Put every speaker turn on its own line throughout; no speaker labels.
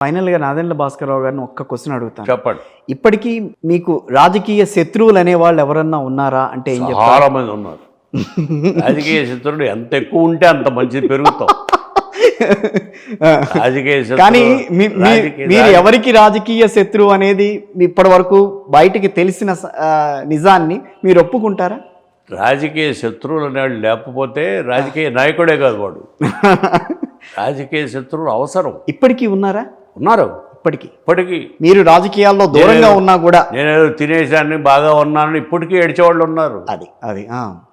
ఫైనల్గా నాదెండ్ల భాస్కరరావు గారిని ఒక్క క్వశ్చన్ అడుగుతాను.
చెప్పండి.
ఇప్పటికీ మీకు రాజకీయ శత్రువులు అనేవాళ్ళు ఎవరన్నా ఉన్నారా అంటే ఏం చెప్తారు?
చాలా మంది ఉన్నారు. రాజకీయ శత్రువులు ఎంత ఎక్కువ ఉంటే అంత మంచిది పెరుగుతాం. రాజకీయ
కానీ మీరు ఎవరికి రాజకీయ శత్రువు అనేది ఇప్పటి వరకు బయటికి తెలిసిన నిజాన్ని మీరు ఒప్పుకుంటారా?
రాజకీయ శత్రువులు అనేవాళ్ళు లేకపోతే రాజకీయ నాయకుడే కాదు వాడు. రాజకీయ శత్రువులు అవసరం.
ఇప్పటికీ ఉన్నారా?
ఉన్నారు. ఇప్పటికీ
మీరు రాజకీయాల్లో దూరంగా ఉన్నా కూడా
నేనేదో తినేసాన్ని బాగా ఉన్నానని ఇప్పటికీ ఏడ్చేవాళ్ళు ఉన్నారు.
అది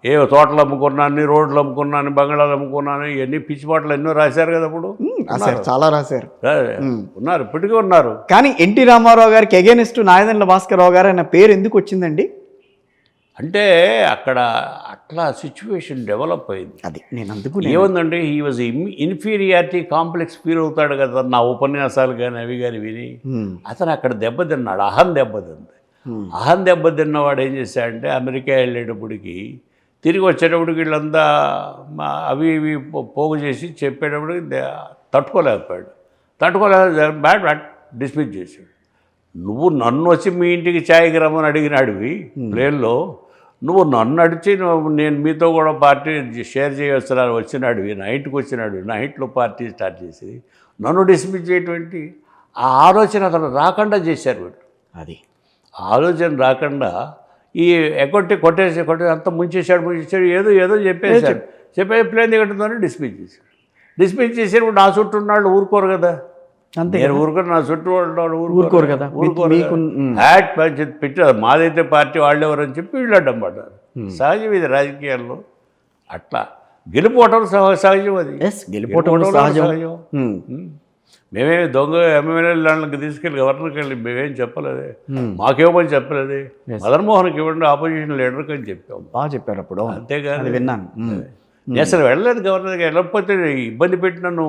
ఏ తోటలు అమ్ముకున్నాను, రోడ్లు అమ్ముకున్నాను, బంగాళాలు అమ్ముకున్నాను, ఇవన్నీ పిచ్చిపాటలు ఎన్నో రాశారు కదా. అప్పుడు
చాలా రాశారు.
ఉన్నారు, ఇప్పటికీ ఉన్నారు.
కానీ ఎన్టీ రామారావు గారికి ఎగెనిస్ట్ నాదెండ్ల భాస్కరరావు గారు అన్న పేరు ఎందుకు వచ్చిందండి?
అంటే అక్కడ అట్లా సిచ్యువేషన్ డెవలప్ అయింది.
అది నేను అందుకు
ఏముందంటే he was inferiority complex feel అవుతాడు కదా. నా ఉపన్యాసాలు కానీ అవి కానీ విని అతను అక్కడ దెబ్బతిన్నాడు. అహం దెబ్బతింది. అహం దెబ్బతిన్నవాడు ఏం చేశాడంటే అమెరికా వెళ్ళేటప్పటికి తిరిగి వచ్చేటప్పటికి వీళ్ళంతా అవి ఇవి పోగు చేసి చెప్పేటప్పటికి తట్టుకోలేకపోయాడు. బ్యాడ్ డిస్మిస్ చేశాడు. నువ్వు నన్ను వచ్చి మీ ఇంటికి ఛాయ్కి రమ్మని అడిగినాడివి ప్లేన్లో, నువ్వు నన్ను అడిచి నేను మీతో కూడా పార్టీ షేర్ చేయవచ్చున్నాను వచ్చినాడివి, నా ఇంటికి వచ్చినాడు, నా ఇంట్లో పార్టీ స్టార్ట్ చేసి నన్ను డిస్మిస్ చేయటువంటి ఆ ఆలోచన అతను రాకుండా చేశారు వీళ్ళు.
అది
ఆలోచన రాకుండా ఈ కొట్టేసి అంతా ముంచేశాడు. ఏదో చెప్పేశాడు. ప్లేన్ దిగటంతోనే డిస్మిస్ చేశాడు. డిస్మిస్ చేసినప్పుడు నా చుట్టూ ఉన్నాళ్ళు ఊరుకోరు కదా.
అంతే,
నేను ఊరుకొని నా చుట్టూ
ఊరుకోరు కదా.
హ్యాట్ పెట్టారు. మాదైతే పార్టీ వాళ్ళెవరని చెప్పి వీళ్ళు అడ్డం పడ్డారు. సహజం ఇది రాజకీయాల్లో. అట్లా గెలిపోవటం సహజం. అది
గెలిపోవటం సహజం.
మేమేమి దొంగ ఎమ్మెల్యేలకు తీసుకెళ్ళి గవర్నర్కి వెళ్ళి మేమేం చెప్పలేదే, మాకేమని చెప్పలేదే. మదన్మోహన్కి ఇవ్వండి ఆపోజిషన్ లీడర్కి అని చెప్పాము.
బాగా చెప్పారు అప్పుడు.
అంతేగాని
విన్నాను.
నేను అసలు వెళ్ళలేదు గవర్నర్కి. వెళ్ళకపోతే ఇబ్బంది పెట్టి నన్ను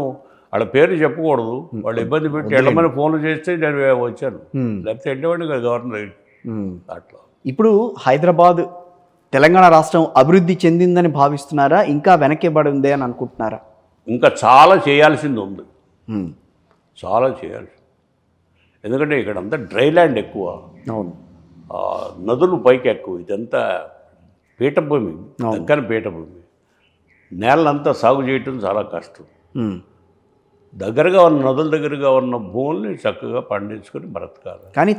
వాళ్ళ పేరు చెప్పకూడదు, వాళ్ళు ఇబ్బంది పెట్టి వెళ్ళమని ఫోన్లు చేస్తే నేను వచ్చాను. లేకపోతే వెళ్ళేవాడిని కదా గవర్నర్. అట్లా
ఇప్పుడు హైదరాబాద్ తెలంగాణ రాష్ట్రం అభివృద్ధి చెందిందని భావిస్తున్నారా, ఇంకా వెనక్కిబడి ఉంది అని అనుకుంటున్నారా?
ఇంకా చాలా చేయాల్సింది ఉంది. చాలా చేయాల్సింది. ఎందుకంటే ఇక్కడ అంతా డ్రై ల్యాండ్ ఎక్కువ.
అవును.
నదులు పైకి ఎక్కువ. ఇదంతా పీఠభూమి, దక్కన పీఠభూమి. నేలంతా సాగు చేయటం చాలా కష్టం. దగ్గరగా ఉన్న నదుల దగ్గరగా ఉన్న భూముల్ని చక్కగా పండించుకొని బ్రతకాలి.
కానీ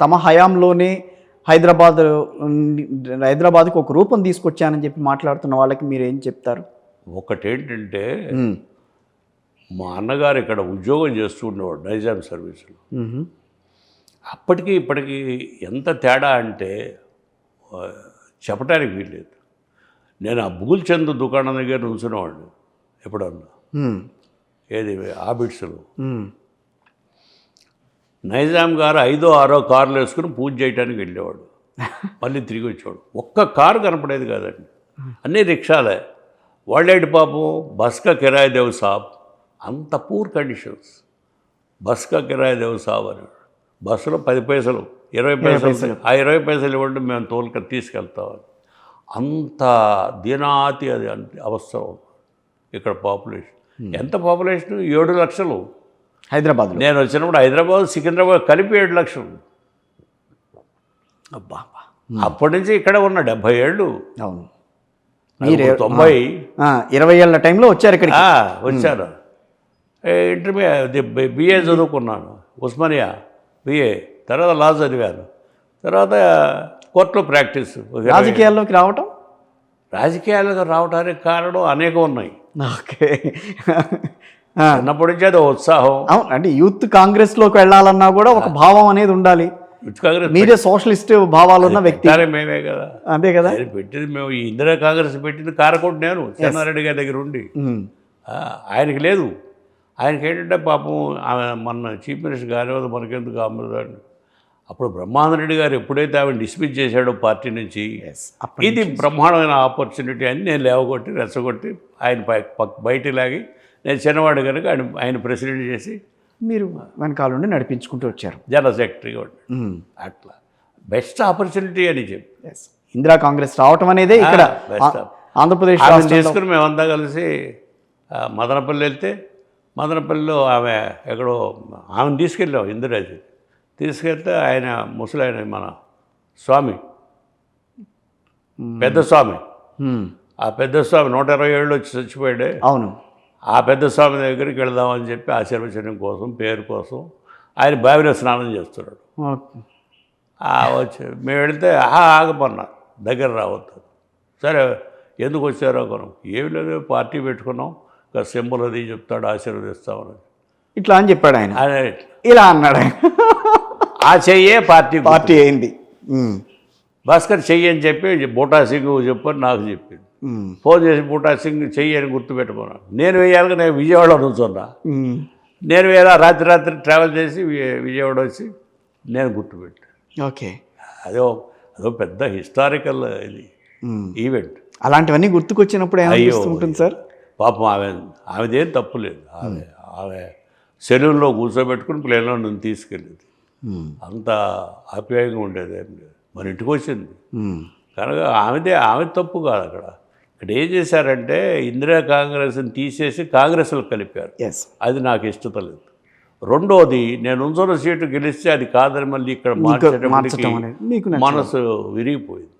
తమ హయాంలోనే హైదరాబాద్కి ఒక రూపం తీసుకొచ్చానని చెప్పి మాట్లాడుతున్న వాళ్ళకి మీరు ఏం చెప్తారు?
ఒకటేంటంటే మా అన్నగారు ఇక్కడ ఉద్యోగం చేస్తూ ఉండేవాడు నైజాం సర్వీసులో. అప్పటికి ఇప్పటికీ ఎంత తేడా అంటే చెప్పడానికి వీల్లేదు. నేను ఆ బుగుల్ చంద్ దుకాణం దగ్గర నుంచునేవాడిని ఎప్పుడన్నా. ఏది ఆబిడ్స్లో నైజాం గారు 5, 6 కార్లు వేసుకుని పూజ చేయడానికి వెళ్ళేవాడు. మళ్ళీ తిరిగి వచ్చేవాడు. ఒక్క కారు కనపడేది కాదండి, అన్నీ రిక్షాలే. వాళ్ళేటి పాపం బస్కా కిరాయి దేవ్ సాబ్. అంత పూర్ కండిషన్స్. బస్కా కిరాయి దేవ్ సాబ్ అనేవాడు. బస్సులో 10 పైసలు 20 పైసలు, ఆ 20 పైసలు ఇవ్వండి మేము తీసుకెళ్తామని. అంత దీనాతి అది అవసరం. ఇక్కడ పాపులేషన్ ఎంత? పాపులేషన్ 7 లక్షలు
హైదరాబాద్.
నేను వచ్చినప్పుడు హైదరాబాద్ సికింద్రాబాద్ కలిపి 7 లక్షలు.
అబ్బా.
అప్పటి నుంచి ఇక్కడ ఉన్న 70 ఏళ్ళు.
అవును.
90
20 ఏళ్ళ టైంలో వచ్చారు ఇక్కడ.
వచ్చాను. బిఏ చదువుకున్నాను ఉస్మానియా బిఏ. తర్వాత లా చదివాను. తర్వాత కోర్టులో ప్రాక్టీస్. రాజకీయాలకు రావడానికి కారణం అనేకం ఉన్నాయి.
ఓకే.
చిన్నప్పటి నుంచి అది ఉత్సాహం.
అవును, అంటే యూత్ కాంగ్రెస్లోకి వెళ్ళాలన్నా కూడా ఒక భావం అనేది ఉండాలి.
యూత్ కాంగ్రెస్
మీరే సోషలిస్ట్ భావాలు ఉన్న వ్యక్తి.
మేమే కదా.
అంతే కదా.
పెట్టింది మేము. ఇందిరా కాంగ్రెస్ పెట్టింది కారకోటి నేను చెన్నారెడ్డి గారి దగ్గర ఉండి. ఆయనకి లేదు. ఆయనకి ఏంటంటే పాపం మన చీఫ్ మినిస్టర్ గారి వల్ల మనకెందుకు అమృతాన్ని. అప్పుడు బ్రహ్మానందరెడ్డి గారు ఎప్పుడైతే ఆమె డిస్మిస్ చేశాడో పార్టీ నుంచి, ఇది బ్రహ్మాండమైన ఆపర్చునిటీ అని నేను లేవగొట్టి రెచ్చగొట్టి ఆయన బయటికి లాగి నేను చిన్నవాడు కనుక ఆయన ప్రెసిడెంట్ చేసి
మీరు వెనకాల నుండి నడిపించుకుంటూ వచ్చారు.
జనరల్ సెక్రటరీగా అట్లా బెస్ట్ ఆపర్చునిటీ అని చెప్పి
ఇందిరా కాంగ్రెస్ రావటం అనేది ఇక్కడ ఆంధ్రప్రదేశ్
చేసుకుని మేమంతా కలిసి మదనపల్లి వెళ్తే మదనపల్లిలో ఆమె ఎక్కడో ఆమెను తీసుకెళ్ళాం ఇందిరాజీ తీసుకెళ్తే ఆయన ముసలాయన మన స్వామి పెద్ద స్వామి ఆ పెద్ద స్వామి 120 ఏళ్ళు వచ్చి చచ్చిపోయాడే
అవును.
ఆ పెద్ద స్వామి దగ్గరికి వెళదామని చెప్పి ఆశీర్వచనం కోసం పేరు కోసం ఆయన బావిలో స్నానం చేస్తున్నాడు. వచ్చి మేము వెళితే ఆగమన్నా దగ్గర రావద్దు. సరే ఎందుకు వచ్చారో కొనం ఏమి లేదు పార్టీ పెట్టుకున్నాం ఇంకా సింబల్ అది చెప్తాడు ఆశీర్వదిస్తామని
ఇట్లా అని చెప్పాడు ఆయన.
ఆయన
ఇలా అన్నాడు ఆయన.
ఆ చెయ్యే పార్టీ
అయింది.
భాస్కర్ చెయ్యి అని చెప్పి బూటా సింగ్ చెప్పని నాకు చెప్పింది. ఫోన్ చేసి బూటా సింగ్ చెయ్యి అని గుర్తుపెట్టుకున్నాను. నేను వేయాలిగా నేను విజయవాడలో నుంచున్నా. నేను వేయాల రాత్రి ట్రావెల్ చేసి విజయవాడ వచ్చి నేను గుర్తుపెట్టాను.
ఓకే.
అదో పెద్ద హిస్టారికల్ ఇది ఈవెంట్.
అలాంటివన్నీ గుర్తుకొచ్చినప్పుడు ఏమనిపిస్తుంటుంది సార్?
పాపం ఆమెదేం తప్పు లేదు. ఆమె సెలవుల్లో కూర్చోబెట్టుకుని ప్లేన్లో నన్ను తీసుకెళ్ళేది. అంత ఆప్యాయంగా ఉండేది ఏం లేదు. మన ఇంటికి వచ్చింది కనుక ఆమె తప్పు కాదు. ఇక్కడ ఏం చేశారంటే ఇందిరా కాంగ్రెస్ని తీసేసి కాంగ్రెస్లో కలిపారు. అది నాకు ఇష్టత లేదు. రెండోది నేను ఉంచున్న సీటు గెలిస్తే అది కాదని మళ్ళీ ఇక్కడ మార్చేటప్పటికి మనసు విరిగిపోయింది.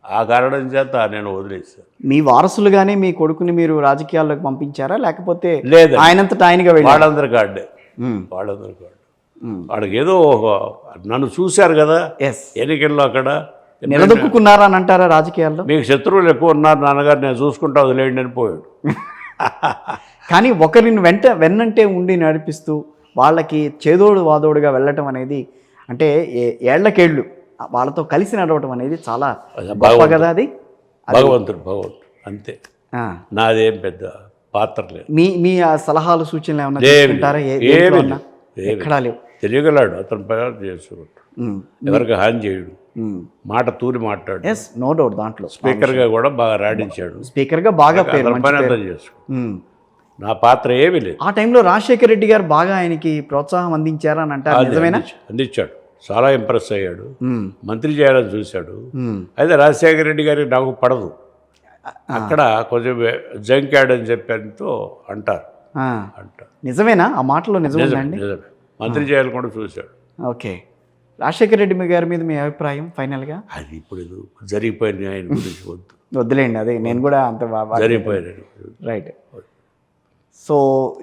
ఆ కారణం చేత నేను వదిలేసాను.
మీ వారసులుగానే మీ కొడుకుని మీరు రాజకీయాల్లోకి పంపించారా లేకపోతే
లేదు
ఆయనంతటా ఆయనగా
వాళ్ళందరి కాడే వాడికి ఏదో నన్ను చూశారు కదా ఎన్నికల్లో అక్కడ
నిలదొక్కున్నారా అని అంటారా రాజకీయాల్లో?
మీకు శత్రువులు ఎక్కువ ఉన్నారు నాన్నగారు నేను చూసుకుంటా వదిలేయండి అని పోయాడు.
కానీ ఒకరిని వెన్నంటే ఉండి నడిపిస్తూ వాళ్ళకి చేదోడు వాదోడుగా వెళ్ళటం అనేది అంటే ఏళ్లకేళ్ళు వాళ్ళతో కలిసి నడవటం అనేది చాలా గొప్ప కదా. అది
భగవంతుడు అంతే. నాదేం పెద్ద పాత్ర లేదు.
మీ సలహాలు సూచనలు ఏమన్నా తీసుకుంటారా? ఎక్కడా లేవు.
తెలియగలాడు అతను ప్రకారం చేసుకుంటాడు. ఎవరికి హాని చేయడు. మాట తూరి మాట్లాడు.
No doubt. దాంట్లో
స్పీకర్గా కూడా బాగా రాడించాడు.
స్పీకర్గా బాగా
నా పాత్ర ఏమీ లేదు.
ఆ టైంలో రాజశేఖర రెడ్డి గారు బాగా ఆయనకి ప్రోత్సాహం అందించారా అని అంటారు. నిజమేనా?
అందించాడు. చాలా ఇంప్రెస్ అయ్యాడు. మంత్రి చేయాలని చూశాడు. అయితే రాజశేఖర రెడ్డి గారికి నాకు పడదు. అక్కడ కొంచెం జంకాడ్ అని చెప్పేంతో అంటారు.
నిజమేనా? ఆ మాటలో నిజమేనండి.
నిజమే. మంత్రి చేయాలని కూడా చూశాడు.
ఓకే. రాజశేఖర రెడ్డి గారి మీద మీ అభిప్రాయం ఫైనల్గా?
అది ఇప్పుడు జరిగిపోయింది. ఆయన గురించి
వద్దులేండి. అదే నేను కూడా అంత
జరిగిపోయాను.
రైట్. సో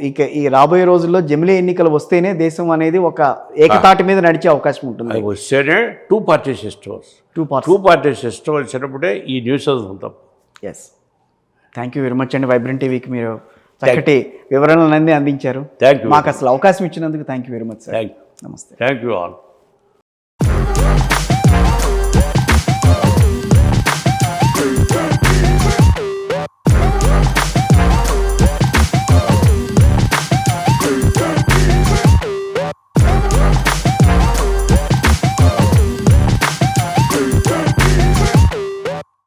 ఇక ఈ రాబోయే రోజుల్లో జమిలీ ఎన్నికలు వస్తేనే దేశం అనేది ఒక ఏకతాటి మీద నడిచే అవకాశం ఉంటుంది.
వస్తేనే టూ పార్టీ సిస్టమ్ వచ్చినప్పుడే ఈ న్యూస్ ఉంటాం.
Yes. Thank you very much అండి. వైబ్రెంట్ టీవీకి మీరు చక్కటి వివరణలన్నీ అందించారు.
Thank you.
మాకు అసలు అవకాశం ఇచ్చినందుకు thank you very much sir.
నమస్తే. Thank you all.